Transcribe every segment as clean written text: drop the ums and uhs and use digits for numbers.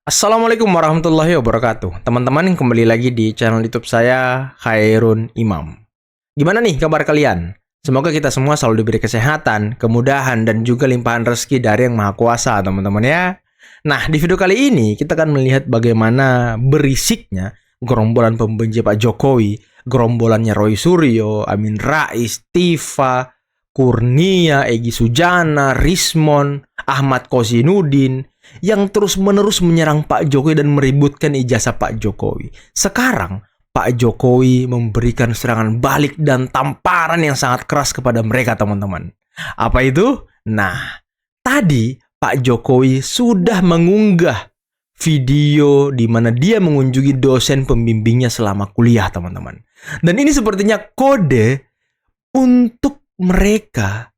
Assalamualaikum warahmatullahi wabarakatuh. Teman-teman yang kembali lagi di channel YouTube saya, Khairun Imam. Gimana nih kabar kalian? Semoga kita semua selalu diberi kesehatan, kemudahan, dan juga limpahan rezeki dari Yang Maha Kuasa, teman-teman ya. Nah, di video kali ini kita akan melihat bagaimana berisiknya gerombolan pembenci Pak Jokowi, gerombolannya Roy Suryo, Amin Rais, Tifa, Kurnia, Egy Sujana, Rismon, Ahmad Kozinudin, yang terus-menerus menyerang Pak Jokowi dan meributkan ijazah Pak Jokowi. Sekarang, Pak Jokowi memberikan serangan balik dan tamparan yang sangat keras kepada mereka, teman-teman. Apa itu? Nah, tadi Pak Jokowi sudah mengunggah video di mana dia mengunjungi dosen pembimbingnya selama kuliah, teman-teman. Dan ini sepertinya kode untuk mereka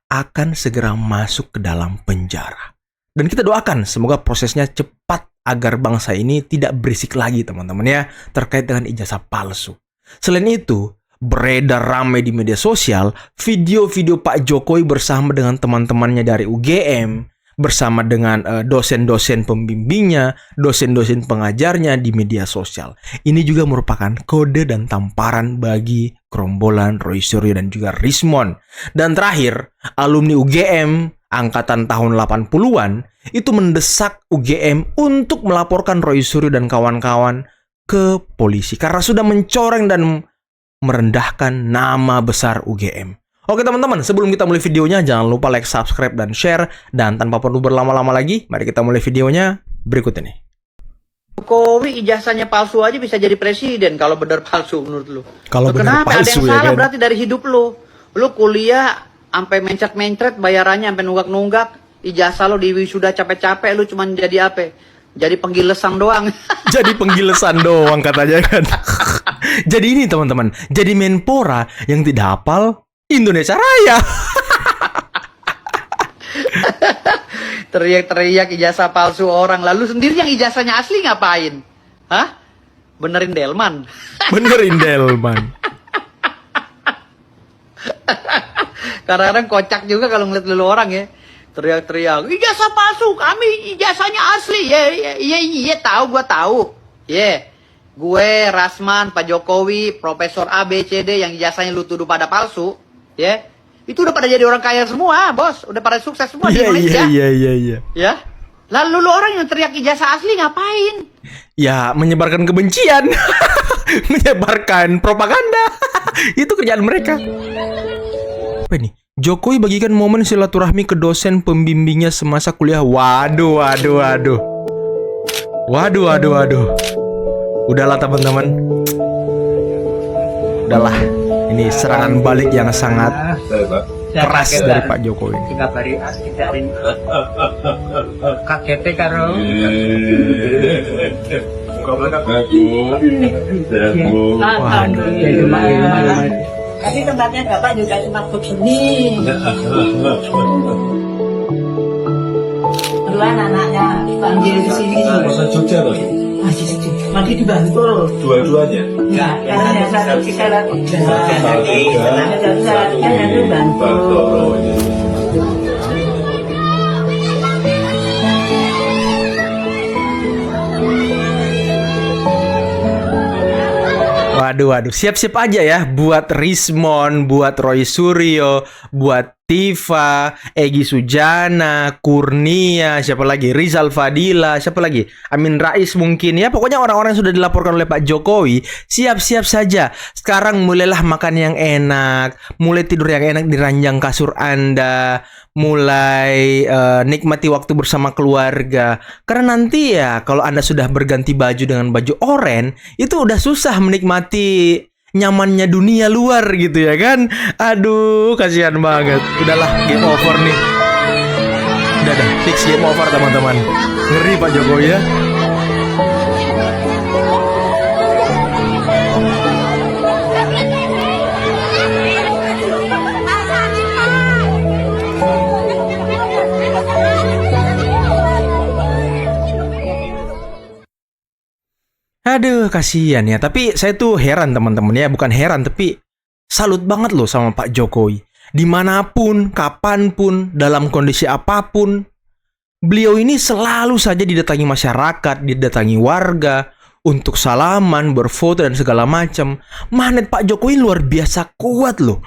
akan segera masuk ke dalam penjara. Dan kita doakan semoga prosesnya cepat agar bangsa ini tidak berisik lagi, teman-teman ya, terkait dengan ijazah palsu. Selain itu, beredar ramai di media sosial video-video Pak Jokowi bersama dengan teman-temannya dari UGM, bersama dengan dosen-dosen pembimbingnya, dosen-dosen pengajarnya di media sosial. Ini juga merupakan kode dan tamparan bagi gerombolan Roy Suryo dan juga Rismon. Dan terakhir, alumni UGM angkatan tahun 80-an itu mendesak UGM untuk melaporkan Roy Suryo dan kawan-kawan ke polisi karena sudah mencoreng dan merendahkan nama besar UGM. Oke teman-teman, sebelum kita mulai videonya jangan lupa like, subscribe, dan share. Dan tanpa perlu berlama-lama lagi, mari kita mulai videonya berikut ini. Jokowi ijazahnya palsu aja bisa jadi presiden kalau benar palsu menurut lu. Kalau benar kenapa ada palsu, yang ya salah kan? berarti dari hidup lu. Lu kuliah sampai mencret-mencret bayarannya sampai nunggak-nunggak. Ijazah lu di wisuda capek-capek lu cuma jadi apa? Jadi penggilesan doang. Jadi penggilesan doang katanya kan. Jadi ini teman-teman, jadi Menpora yang tidak hafal Indonesia Raya. Teriak-teriak ijazah palsu orang. Lalu sendiri yang ijazahnya asli ngapain? Hah? Benerin delman. Benerin delman. Kadang-kadang kocak juga kalau ngeliat dulu orang ya. Teriak-teriak, ijazah palsu, kami ijazahnya asli. Iya, tahu, gua tahu. Gue, Rasman, Pak Jokowi, Profesor A, B, C, D yang ijazahnya lu tuduh pada palsu. Itu udah pada jadi orang kaya semua, bos. Udah pada sukses semua di Indonesia. Iya. Ya. Lalu lu orang yang teriak ijazah asli ngapain? Ya, menyebarkan kebencian. Menyebarkan propaganda. Itu kerjaan mereka. Apa ini? Jokowi bagikan momen silaturahmi ke dosen pembimbingnya semasa kuliah. Waduh. Udahlah teman-teman. Udahlah. Ini serangan balik yang sangat keras dari Pak Jokowi. Kaget karo. Tapi tempatnya Bapak juga cuma begini. Dua anaknya panggil di sini. Masa Jogja loh? Nanti dibantu. Dua-duanya? Enggak, karena yang satu kita lagi. Kan itu bantu. Waduh, siap-siap aja ya buat Rismon, buat Roy Suryo, buat Tifa, Egy Sujana, Kurnia, siapa lagi? Rizal Fadila, siapa lagi? Amin Rais mungkin ya. Pokoknya orang-orang yang sudah dilaporkan oleh Pak Jokowi, siap-siap saja. Sekarang mulailah makan yang enak, mulai tidur yang enak di ranjang kasur Anda, mulai nikmati waktu bersama keluarga. Karena nanti ya kalau Anda sudah berganti baju dengan baju oranye, itu udah susah menikmati nyamannya dunia luar gitu ya kan. Aduh, kasihan banget. Udahlah, game over nih. Udah fix game over teman-teman. Ngeri Pak Jokowi ya. Aduh, kasihan ya. Tapi saya tuh heran teman-teman ya. Bukan heran, tapi salut banget loh sama Pak Jokowi. Dimanapun, kapanpun, dalam kondisi apapun, Beliau ini selalu saja didatangi masyarakat, didatangi warga untuk salaman, berfoto dan segala macam. Magnet Pak Jokowi luar biasa kuat loh.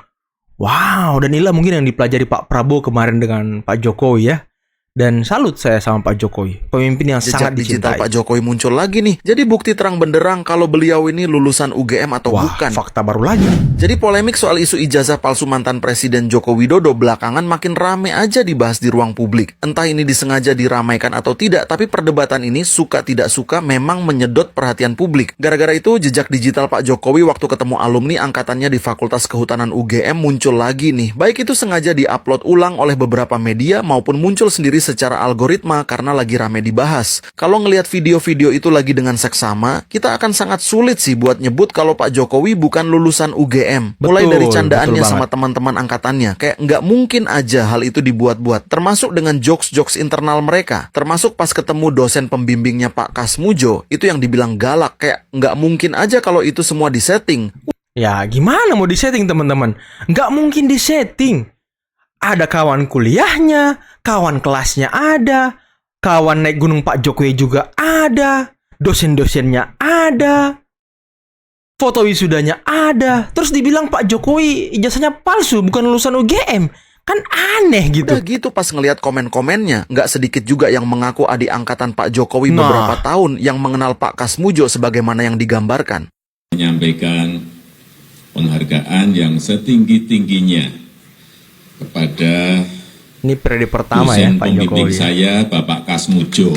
Wow, dan inilah mungkin yang dipelajari Pak Prabowo kemarin dengan Pak Jokowi ya. Dan salut saya sama Pak Jokowi, pemimpin yang sangat Jejak digital dicintai. Pak Jokowi muncul lagi nih. Jadi bukti terang benderang kalau beliau ini lulusan UGM atau Wah, bukan. fakta baru lagi. Jadi polemik soal isu ijazah palsu mantan Presiden Joko Widodo belakangan makin rame aja dibahas di ruang publik. Entah ini disengaja diramaikan atau tidak, tapi perdebatan ini suka tidak suka memang menyedot perhatian publik. Gara-gara itu jejak digital Pak Jokowi waktu ketemu alumni angkatannya di Fakultas Kehutanan UGM muncul lagi nih. Baik itu sengaja diupload ulang oleh beberapa media maupun muncul sendiri secara algoritma karena lagi rame dibahas. Kalau ngelihat video-video itu lagi dengan seksama, kita akan sangat sulit sih buat nyebut kalau Pak Jokowi bukan lulusan UGM. Mulai Betul, dari candaannya betul sama teman-teman angkatannya, kayak nggak mungkin aja hal itu dibuat-buat. Termasuk dengan jokes-jokes internal mereka. Termasuk pas ketemu dosen pembimbingnya Pak Kasmujo, itu yang dibilang galak, kayak nggak mungkin aja kalau itu semua disetting. Ya, gimana mau disetting teman-teman? Nggak mungkin disetting. Ada kawan kuliahnya, kawan kelasnya ada, kawan naik gunung Pak Jokowi juga ada, dosen-dosennya ada, foto wisudanya ada. Terus dibilang Pak Jokowi ijazahnya palsu, bukan lulusan UGM. Kan aneh gitu. Udah gitu pas ngelihat komen-komennya, nggak sedikit juga yang mengaku adik angkatan Pak Jokowi Nah. beberapa tahun yang mengenal Pak Kasmujo sebagaimana yang digambarkan. Menyampaikan penghargaan yang setinggi-tingginya kepada Ini periode pertama ya dosen Pak pembimbing Jokowi. saya, Bapak Kasmujo.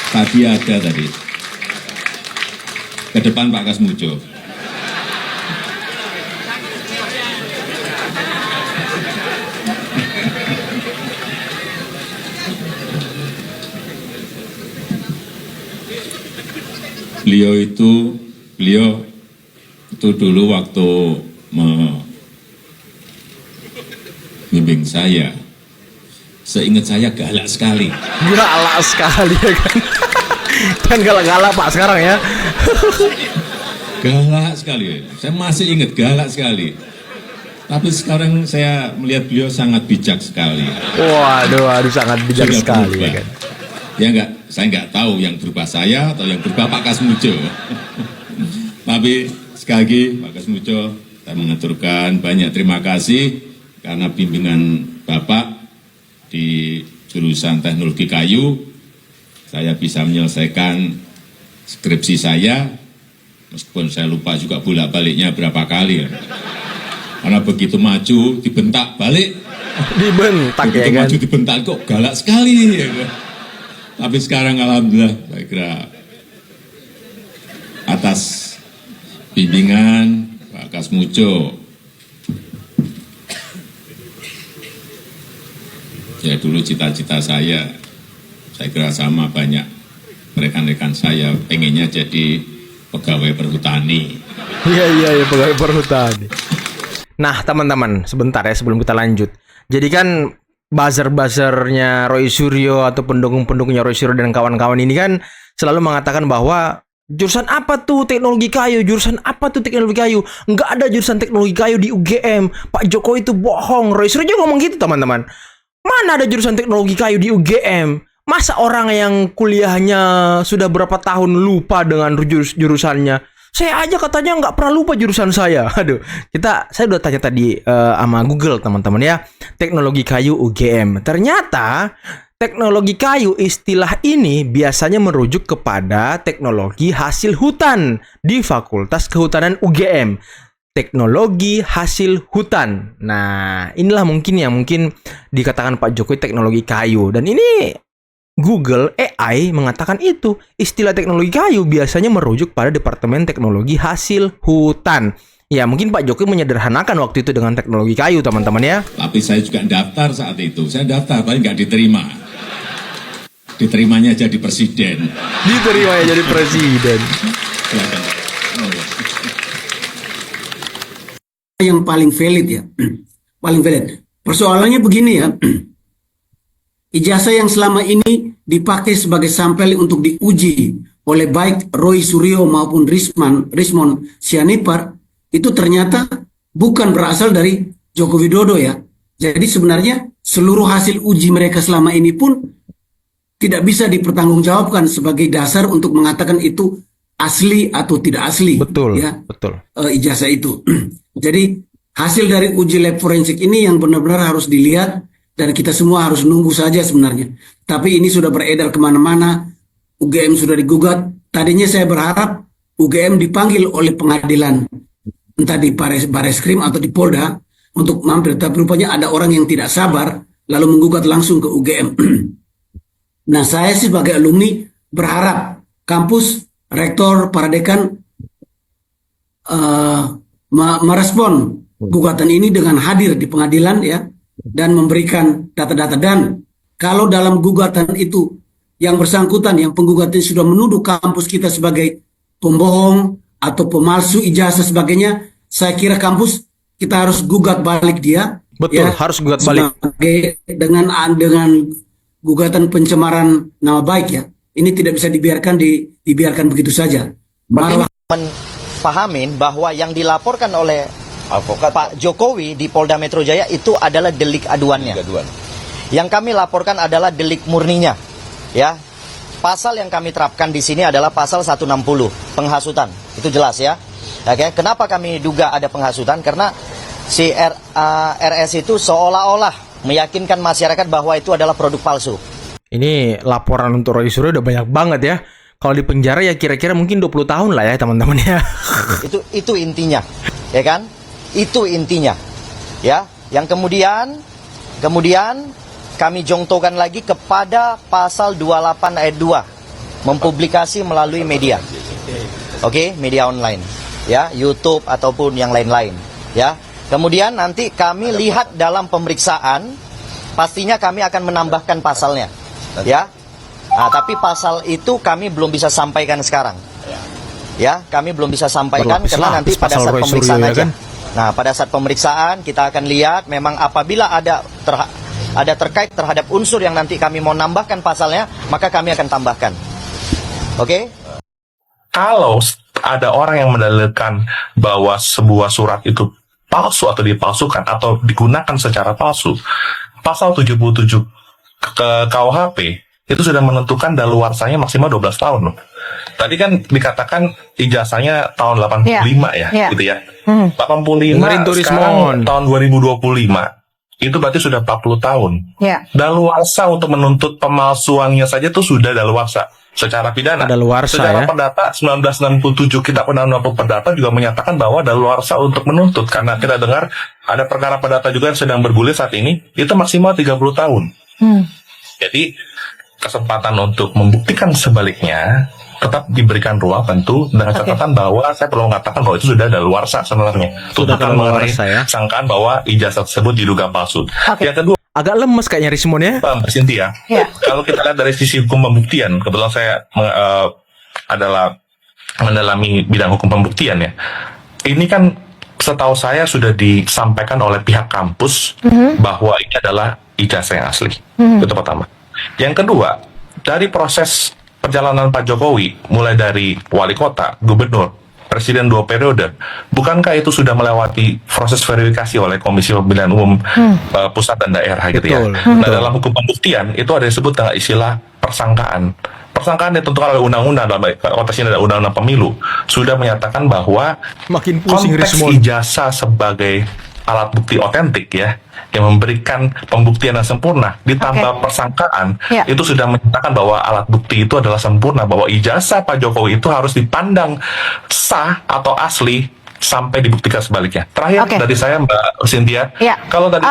Tadi ada tadi. Ke depan Pak Kasmujo. Beliau itu dulu waktu membimbing saya, seingat saya galak sekali. Galak sekali ya kan. Kan galak-galak Pak sekarang ya. Galak sekali, saya masih ingat galak sekali. Tapi sekarang saya melihat beliau sangat bijak sekali. Waduh, sangat bijak Sudah sekali berubah. ya kan. Ya enggak, saya enggak tahu yang berubah saya atau yang berubah Pak Kasmujo. Tapi sekali lagi Pak Kasmujo, saya mengaturkan banyak terima kasih karena bimbingan Bapak di jurusan teknologi kayu, saya bisa menyelesaikan skripsi saya, meskipun saya lupa juga bolak-baliknya berapa kali ya. Karena begitu maju dibentak balik, Dibentak ya begitu kan. maju dibentak kok galak sekali ya kan? Tapi sekarang alhamdulillah saya kira atas bimbingan Pak Kasmujo, ya dulu cita-cita saya kira sama banyak rekan-rekan saya pengennya jadi pegawai perhutani. Iya, pegawai perhutani. Nah, teman-teman, sebentar ya sebelum kita lanjut. Jadi kan buzzer-buzzernya Roy Suryo atau pendukung-pendukungnya Roy Suryo dan kawan-kawan ini kan selalu mengatakan bahwa jurusan apa tuh teknologi kayu, jurusan apa tuh teknologi kayu. Nggak ada jurusan teknologi kayu di UGM. Pak Jokowi itu bohong. Roy Suryo juga ngomong gitu, teman-teman. Mana ada jurusan teknologi kayu di UGM? Masa orang yang kuliahnya sudah berapa tahun lupa dengan jurusannya? Saya aja katanya nggak pernah lupa jurusan saya. Aduh, saya udah tanya tadi sama Google teman-teman ya. Teknologi kayu UGM. Ternyata teknologi kayu istilah ini biasanya merujuk kepada teknologi hasil hutan di Fakultas Kehutanan UGM. Teknologi hasil hutan. Nah, inilah mungkin yang dikatakan Pak Jokowi teknologi kayu. Dan ini Google AI mengatakan itu. Istilah teknologi kayu biasanya merujuk pada Departemen Teknologi Hasil Hutan. Ya, mungkin Pak Jokowi menyederhanakan waktu itu dengan teknologi kayu, teman-teman ya. Tapi saya juga daftar saat itu. Saya daftar, tapi nggak diterima. Diterimanya jadi presiden. Diterima ya jadi presiden. Silakan. Yang paling valid ya, paling valid. Persoalannya begini ya, ijazah yang selama ini dipakai sebagai sampel untuk diuji oleh baik Roy Suryo maupun Rismond Sianipar itu ternyata bukan berasal dari Joko Widodo ya. Jadi sebenarnya seluruh hasil uji mereka selama ini pun tidak bisa dipertanggungjawabkan sebagai dasar untuk mengatakan itu asli atau tidak asli. Betul, ya, betul. Ijazah itu. Jadi hasil dari uji lab forensik ini yang benar-benar harus dilihat dan kita semua harus nunggu saja sebenarnya. Tapi ini sudah beredar kemana-mana, UGM sudah digugat. Tadinya saya berharap UGM dipanggil oleh pengadilan, entah di Bareskrim atau di Polda, untuk mampir. Tapi rupanya ada orang yang tidak sabar, lalu menggugat langsung ke UGM. Nah, saya sebagai alumni berharap kampus, rektor, para dekan merespon gugatan ini dengan hadir di pengadilan ya, dan memberikan data-data. Dan kalau dalam gugatan itu yang bersangkutan, yang penggugat ini sudah menuduh kampus kita sebagai pembohong atau pemalsu ijazah sebagainya, saya kira kampus kita harus gugat balik dia. Betul, harus gugat balik. Dengan gugatan pencemaran nama baik ya. Ini tidak bisa dibiarkan begitu saja. Pahamin bahwa yang dilaporkan oleh Pak Jokowi di Polda Metro Jaya itu adalah delik aduannya. Yang kami laporkan adalah delik murninya. Ya. Pasal yang kami terapkan di sini adalah pasal 160, penghasutan. Itu jelas ya. Oke, kenapa kami duga ada penghasutan? Karena si RS itu seolah-olah meyakinkan masyarakat bahwa itu adalah produk palsu. Ini laporan untuk Roy Suryo udah banyak banget ya. Kalau di penjara ya kira-kira mungkin 20 tahun lah ya teman-teman ya. Itu intinya. Ya kan? Itu intinya. Ya, yang kemudian kami jongtokan lagi kepada pasal 28 ayat 2, mempublikasi melalui media. Oke, media online. Ya, YouTube ataupun yang lain-lain. Ya. Kemudian nanti kami lihat dalam pemeriksaan, pastinya kami akan menambahkan pasalnya. Ya. Nah, tapi pasal itu kami belum bisa sampaikan sekarang. Ya, kami belum bisa sampaikan karena nanti pada saat pemeriksaan aja. Kan? Nah, pada saat pemeriksaan kita akan lihat memang apabila ada terkait terhadap unsur yang nanti kami mau nambahkan pasalnya, maka kami akan tambahkan. Oke? Kalau ada orang yang mendalilkan bahwa sebuah surat itu palsu atau dipalsukan atau digunakan secara palsu, pasal 77 ke KUHP itu sudah menentukan daluarsanya maksimal 12 tahun loh. Tadi kan dikatakan ijazahnya tahun 85 gitu ya. 85 sekarang tahun 2025. Itu berarti sudah 40 tahun. Daluarsa untuk menuntut pemalsuannya saja itu sudah daluarsa secara pidana. Secara perdata 1967 kita Undang-Undang Perdata juga menyatakan bahwa daluarsa untuk menuntut, karena kita dengar ada perkara perdata juga yang sedang bergulir saat ini, itu maksimal 30 tahun. Jadi kesempatan untuk membuktikan sebaliknya tetap diberikan ruang tentu dengan catatan bahwa saya perlu mengatakan bahwa itu sudah daluarsa sebenarnya. Tuntutan mengenai sangkaan bahwa ijazah tersebut diduga palsu. Yang kedua, agak lemes kayaknya Rismon ya. Mbak Cynthia. Kalau kita lihat dari sisi hukum pembuktian, kebetulan saya adalah mendalami bidang hukum pembuktian ya. Ini kan setahu saya sudah disampaikan oleh pihak kampus bahwa ini adalah ijazah yang asli. Itu pertama. Yang kedua, dari proses perjalanan Pak Jokowi, mulai dari wali kota, gubernur, presiden 2 periode, bukankah itu sudah melewati proses verifikasi oleh Komisi Pemilihan Umum pusat dan daerah gitu ya? Nah, dalam hukum pembuktian itu ada disebut dengan istilah persangkaan. Persangkaan ditentukan oleh undang-undang, dalam konteks ini ada undang-undang pemilu, sudah menyatakan bahwa konteks ijazah sebagai alat bukti otentik ya, yang memberikan pembuktian yang sempurna ditambah persangkaan, itu sudah menyatakan bahwa alat bukti itu adalah sempurna, bahwa ijazah Pak Jokowi itu harus dipandang sah atau asli sampai dibuktikan sebaliknya. Terakhir dari saya Mbak Cynthia, kalau tadi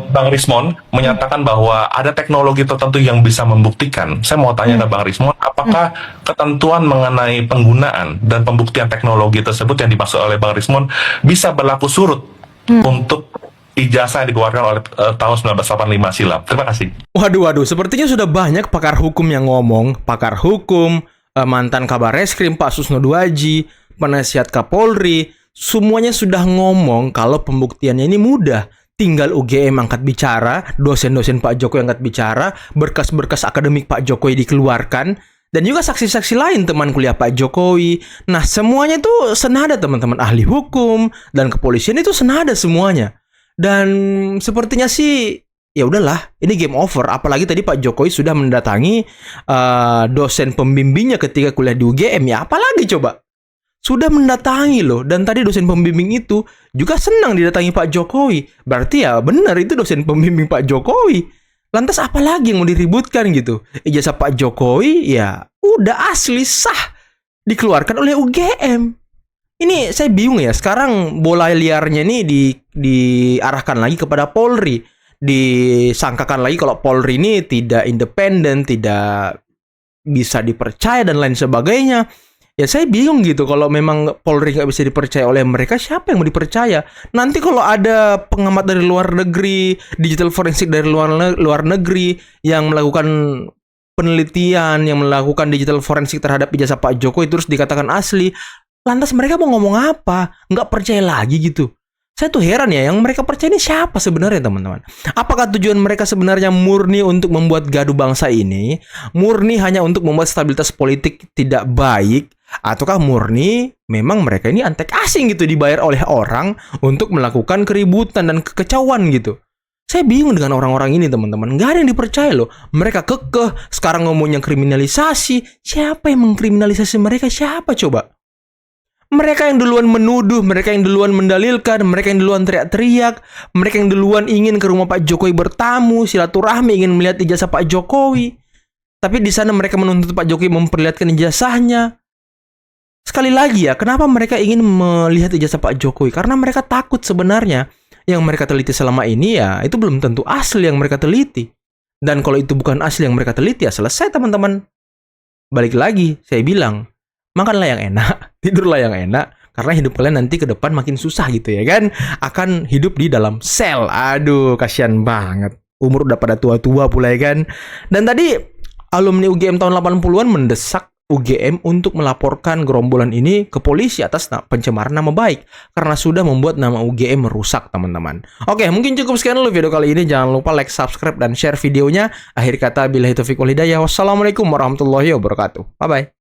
Bang Rismon menyatakan bahwa ada teknologi tertentu yang bisa membuktikan, saya mau tanya ke Bang Rismon, apakah ketentuan mengenai penggunaan dan pembuktian teknologi tersebut yang dimaksud oleh Bang Rismon bisa berlaku surut untuk ijazah yang dikeluarkan oleh tahun 1985 silam. Terima kasih. Waduh, sepertinya sudah banyak pakar hukum yang ngomong. Pakar hukum, mantan Kabar Reskrim Pak Susno Duaji, penasihat Kapolri, semuanya sudah ngomong kalau pembuktiannya ini mudah. Tinggal UGM angkat bicara, dosen-dosen Pak Jokowi angkat bicara, berkas-berkas akademik Pak Jokowi dikeluarkan, dan juga saksi-saksi lain teman kuliah Pak Jokowi. Nah, semuanya itu senada teman-teman ahli hukum dan kepolisian itu senada semuanya. Dan sepertinya sih ya udahlah, ini game over. Apalagi tadi Pak Jokowi sudah mendatangi dosen pembimbingnya ketika kuliah di UGM, ya apalagi coba. Sudah mendatangi loh, dan tadi dosen pembimbing itu juga senang didatangi Pak Jokowi. Berarti ya benar itu dosen pembimbing Pak Jokowi. Lantas apa lagi yang mau diributkan gitu? Ijazah Pak Jokowi ya udah asli sah dikeluarkan oleh UGM. Ini saya bingung ya, sekarang bola liarnya ini diarahkan lagi kepada Polri. Disangkakan lagi kalau Polri ini tidak independen, tidak bisa dipercaya dan lain sebagainya. Ya saya bingung gitu, kalau memang Polri nggak bisa dipercaya oleh mereka, siapa yang mau dipercaya? Nanti kalau ada pengamat dari luar negeri, digital forensik dari luar negeri yang melakukan penelitian, yang melakukan digital forensik terhadap ijazah Pak Jokowi terus dikatakan asli, lantas mereka mau ngomong apa? Nggak percaya lagi gitu. Saya tuh heran ya, yang mereka percaya ini siapa sebenarnya teman-teman? Apakah tujuan mereka sebenarnya murni untuk membuat gaduh bangsa ini? Murni hanya untuk membuat stabilitas politik tidak baik? Ataukah murni memang mereka ini antek asing gitu, dibayar oleh orang untuk melakukan keributan dan kekecauan gitu? Saya bingung dengan orang-orang ini teman-teman. Nggak ada yang dipercaya loh. Mereka kekeh, sekarang ngomongnya kriminalisasi. Siapa yang mengkriminalisasi mereka? Siapa coba? Mereka yang duluan menuduh, mereka yang duluan mendalilkan, mereka yang duluan teriak-teriak, mereka yang duluan ingin ke rumah Pak Jokowi bertamu, silaturahmi, ingin melihat ijazah Pak Jokowi. Tapi di sana mereka menuntut Pak Jokowi memperlihatkan ijazahnya. Sekali lagi ya, kenapa mereka ingin melihat ijazah Pak Jokowi? Karena mereka takut sebenarnya yang mereka teliti selama ini ya itu belum tentu asli yang mereka teliti. Dan kalau itu bukan asli yang mereka teliti ya selesai teman-teman. Balik lagi, saya bilang, makanlah yang enak, tidurlah yang enak, karena hidup kalian nanti ke depan makin susah gitu ya kan. Akan hidup di dalam sel. Aduh, kasihan banget. Umur udah pada tua-tua pula ya kan. Dan tadi alumni UGM tahun 80-an mendesak UGM untuk melaporkan gerombolan ini ke polisi atas pencemaran nama baik karena sudah membuat nama UGM merusak teman-teman. Oke, mungkin cukup sekian dulu video kali ini. Jangan lupa like, subscribe, dan share videonya. Akhir kata, billahi taufiq wal hidayah. Wassalamualaikum warahmatullahi wabarakatuh. Bye-bye.